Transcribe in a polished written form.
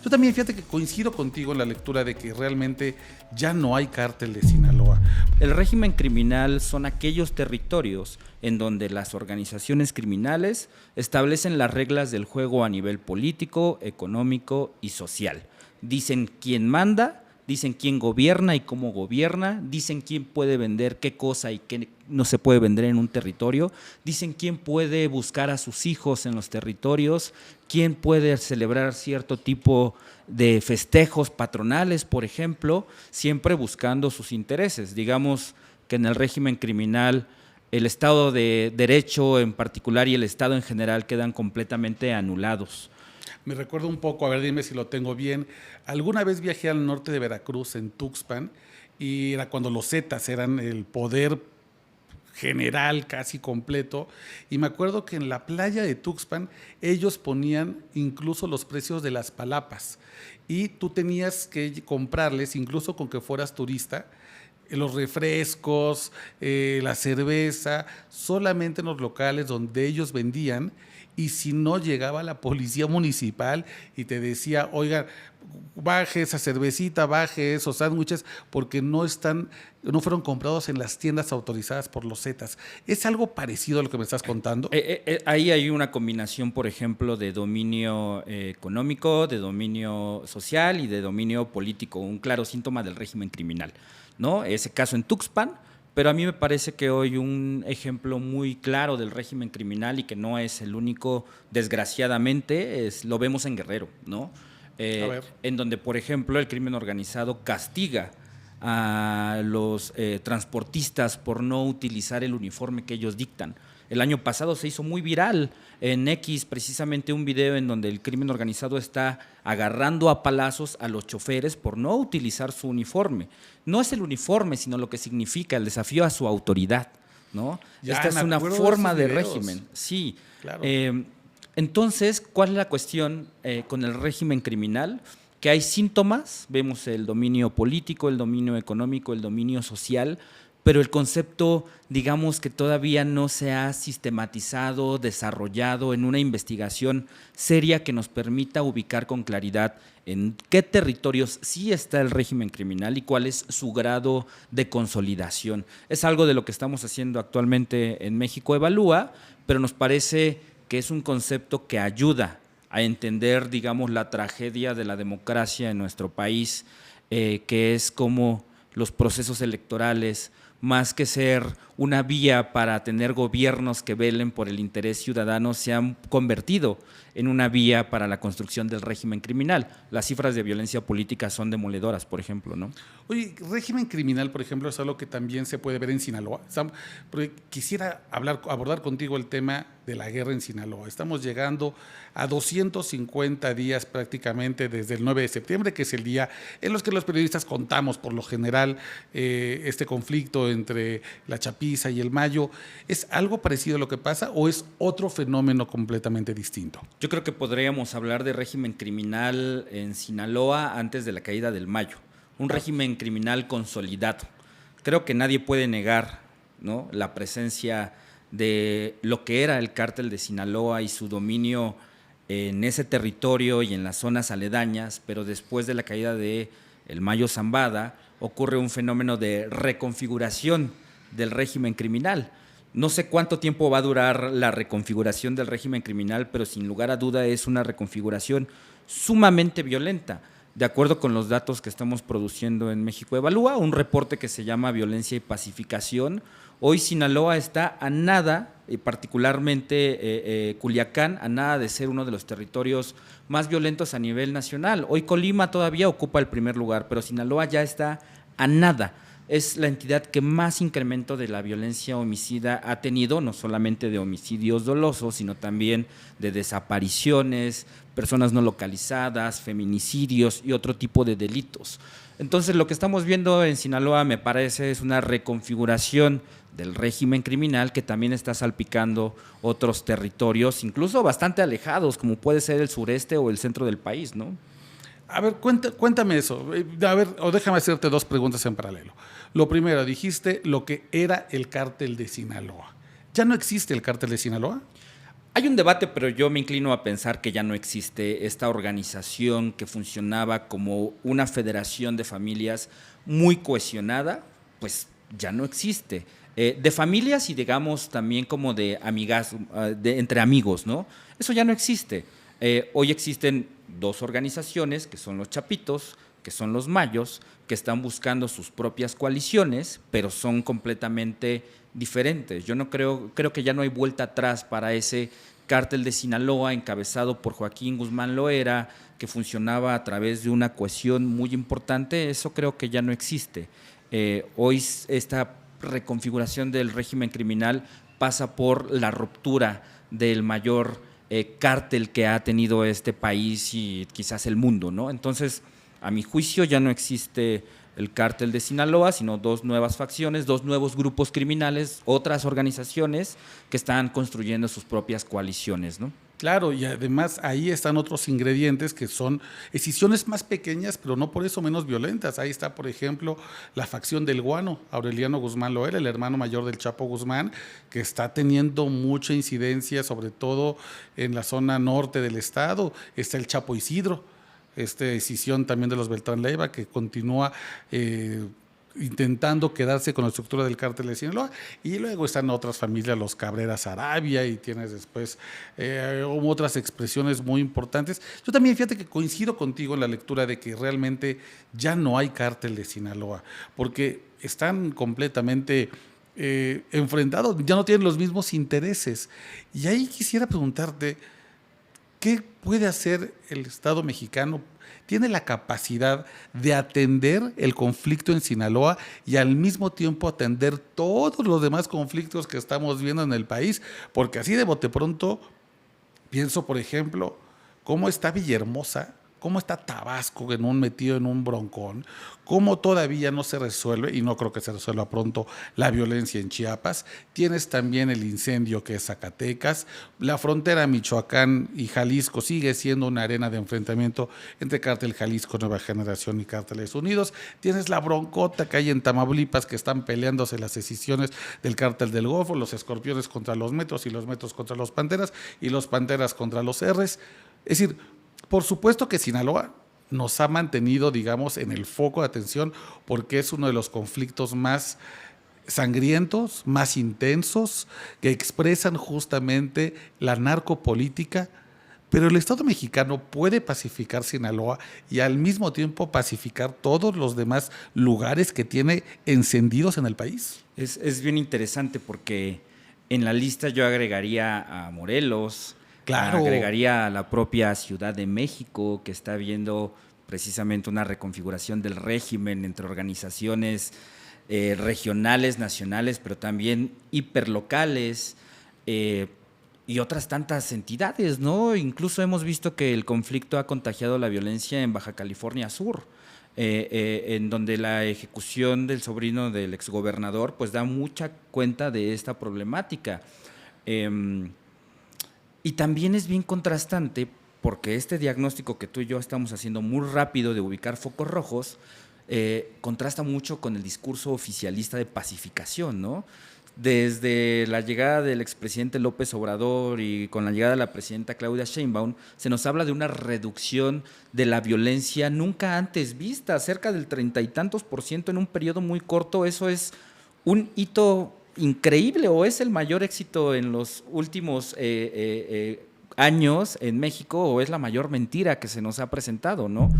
Yo también, fíjate que coincido contigo en la lectura de que realmente ya no hay cártel de Sinaloa. El régimen criminal son aquellos territorios en donde las organizaciones criminales establecen las reglas del juego a nivel político, económico y social. Dicen quién manda, dicen quién gobierna y cómo gobierna, dicen quién puede vender qué cosa y qué no se puede vender en un territorio, dicen quién puede buscar a sus hijos en los territorios, quién puede celebrar cierto tipo de festejos patronales, por ejemplo, siempre buscando sus intereses. Digamos que en el régimen criminal el Estado de Derecho en particular y el Estado en general quedan completamente anulados. Me recuerdo un poco, a ver, dime si lo tengo bien. Alguna vez viajé al norte de Veracruz, en Tuxpan, y era cuando los Zetas eran el poder general casi completo, y me acuerdo que en la playa de Tuxpan ellos ponían incluso los precios de las palapas, y tú tenías que comprarles, incluso con que fueras turista, los refrescos, la cerveza, solamente en los locales donde ellos vendían. Y si no, llegaba la policía municipal y te decía, oiga, baje esa cervecita, baje esos sándwiches, porque no fueron comprados en las tiendas autorizadas por los Zetas. ¿Es algo parecido a lo que me estás contando? Ahí hay una combinación, por ejemplo, de dominio económico, de dominio social y de dominio político, un claro síntoma del régimen criminal, ¿no? Ese caso en Tuxpan. Pero a mí me parece que hoy un ejemplo muy claro del régimen criminal y que no es el único, desgraciadamente, lo vemos en Guerrero, ¿no? En donde, por ejemplo, el crimen organizado castiga a los transportistas por no utilizar el uniforme que ellos dictan. El año pasado se hizo muy viral en X precisamente un video en donde el crimen organizado está agarrando a palazos a los choferes por no utilizar su uniforme. No es el uniforme, sino lo que significa el desafío a su autoridad, ¿no? Esta es una forma de régimen. Sí. Claro. Entonces, ¿cuál es la cuestión con el régimen criminal? Que hay síntomas, vemos el dominio político, el dominio económico, el dominio social, pero el concepto, digamos que todavía no se ha sistematizado, desarrollado en una investigación seria que nos permita ubicar con claridad en qué territorios sí está el régimen criminal y cuál es su grado de consolidación. Es algo de lo que estamos haciendo actualmente en México Evalúa, pero nos parece que es un concepto que ayuda a entender, digamos, la tragedia de la democracia en nuestro país, que es como los procesos electorales, más que ser una vía para tener gobiernos que velen por el interés ciudadano, se han convertido en una vía para la construcción del régimen criminal. Las cifras de violencia política son demoledoras, por ejemplo, ¿no? Oye, régimen criminal, por ejemplo, es algo que también se puede ver en Sinaloa. Porque quisiera abordar contigo el tema de la guerra en Sinaloa. Estamos llegando a 250 días prácticamente desde el 9 de septiembre, que es el día en los que los periodistas contamos por lo general este conflicto entre la Chapiza y el Mayo. ¿Es algo parecido a lo que pasa o es otro fenómeno completamente distinto? Yo creo que podríamos hablar de régimen criminal en Sinaloa antes de la caída del Mayo, un régimen criminal consolidado. Creo que nadie puede negar, ¿no?, la presencia de lo que era el cártel de Sinaloa y su dominio en ese territorio y en las zonas aledañas, pero después de la caída de el Mayo Zambada ocurre un fenómeno de reconfiguración del régimen criminal. No sé cuánto tiempo va a durar la reconfiguración del régimen criminal, pero sin lugar a duda es una reconfiguración sumamente violenta. De acuerdo con los datos que estamos produciendo en México Evalúa, un reporte que se llama Violencia y Pacificación, hoy Sinaloa está a nada, particularmente Culiacán, a nada de ser uno de los territorios más violentos a nivel nacional. Hoy Colima todavía ocupa el primer lugar, pero Sinaloa ya está a nada. Es la entidad que más incremento de la violencia homicida ha tenido, no solamente de homicidios dolosos, sino también de desapariciones, personas no localizadas, feminicidios y otro tipo de delitos. Entonces, lo que estamos viendo en Sinaloa, me parece, es una reconfiguración del régimen criminal que también está salpicando otros territorios, incluso bastante alejados, como puede ser el sureste o el centro del país, ¿no? A ver, cuéntame eso. A ver, o déjame hacerte dos preguntas en paralelo. Lo primero, dijiste lo que era el cártel de Sinaloa. ¿Ya no existe el cártel de Sinaloa? Hay un debate, pero yo me inclino a pensar que ya no existe esta organización que funcionaba como una federación de familias muy cohesionada, pues ya no existe. De familias y digamos también como de amigas, entre amigos, ¿no? Eso ya no existe. Hoy existen dos organizaciones, que son los Chapitos, que son los Mayos, que están buscando sus propias coaliciones, pero son completamente diferentes. Yo no creo que ya no hay vuelta atrás para ese cártel de Sinaloa encabezado por Joaquín Guzmán Loera, que funcionaba a través de una cohesión muy importante. Eso creo que ya no existe. Hoy esta reconfiguración del régimen criminal pasa por la ruptura del mayor cártel que ha tenido este país y quizás el mundo, ¿no? Entonces, a mi juicio ya no existe el cártel de Sinaloa, sino dos nuevas facciones, dos nuevos grupos criminales, otras organizaciones que están construyendo sus propias coaliciones, ¿no? Claro, y además ahí están otros ingredientes que son escisiones más pequeñas, pero no por eso menos violentas. Ahí está, por ejemplo, la facción del Guano, Aureliano Guzmán Loera, el hermano mayor del Chapo Guzmán, que está teniendo mucha incidencia, sobre todo en la zona norte del estado. Está el Chapo Isidro, esta decisión también de los Beltrán Leiva, que continúa intentando quedarse con la estructura del cártel de Sinaloa, y luego están otras familias, los Cabreras Arabia, y tienes después otras expresiones muy importantes. Yo también, fíjate que coincido contigo en la lectura de que realmente ya no hay cártel de Sinaloa, porque están completamente enfrentados, ya no tienen los mismos intereses. Y ahí quisiera preguntarte, ¿qué puede hacer el Estado mexicano? ¿Tiene la capacidad de atender el conflicto en Sinaloa y al mismo tiempo atender todos los demás conflictos que estamos viendo en el país? Porque así de bote pronto pienso, por ejemplo, cómo está Villahermosa, cómo está Tabasco metido en un broncón, cómo todavía no se resuelve, y no creo que se resuelva pronto, la violencia en Chiapas. Tienes también el incendio que es Zacatecas. La frontera Michoacán y Jalisco sigue siendo una arena de enfrentamiento entre Cártel Jalisco Nueva Generación y Cárteles Unidos. Tienes la broncota que hay en Tamaulipas, que están peleándose las decisiones del Cártel del Golfo, los Escorpiones contra los Metros y los Metros contra los Panteras y los Panteras contra los R's. Es decir, por supuesto que Sinaloa nos ha mantenido, digamos, en el foco de atención, porque es uno de los conflictos más sangrientos, más intensos, que expresan justamente la narcopolítica, pero el Estado mexicano puede pacificar Sinaloa y al mismo tiempo pacificar todos los demás lugares que tiene encendidos en el país. Es bien interesante porque en la lista yo agregaría a Morelos. Claro. Agregaría a la propia Ciudad de México, que está viendo precisamente una reconfiguración del régimen entre organizaciones regionales, nacionales, pero también hiperlocales, y otras tantas entidades, ¿no? Incluso hemos visto que el conflicto ha contagiado la violencia en Baja California Sur, en donde la ejecución del sobrino del exgobernador pues da mucha cuenta de esta problemática. Y también es bien contrastante porque este diagnóstico que tú y yo estamos haciendo muy rápido de ubicar focos rojos contrasta mucho con el discurso oficialista de pacificación, ¿no? Desde la llegada del expresidente López Obrador y con la llegada de la presidenta Claudia Sheinbaum, se nos habla de una reducción de la violencia nunca antes vista, cerca del 30 y tantos % en un periodo muy corto. Eso es un hito increíble, o es el mayor éxito en los últimos años en México, o es la mayor mentira que se nos ha presentado, ¿no?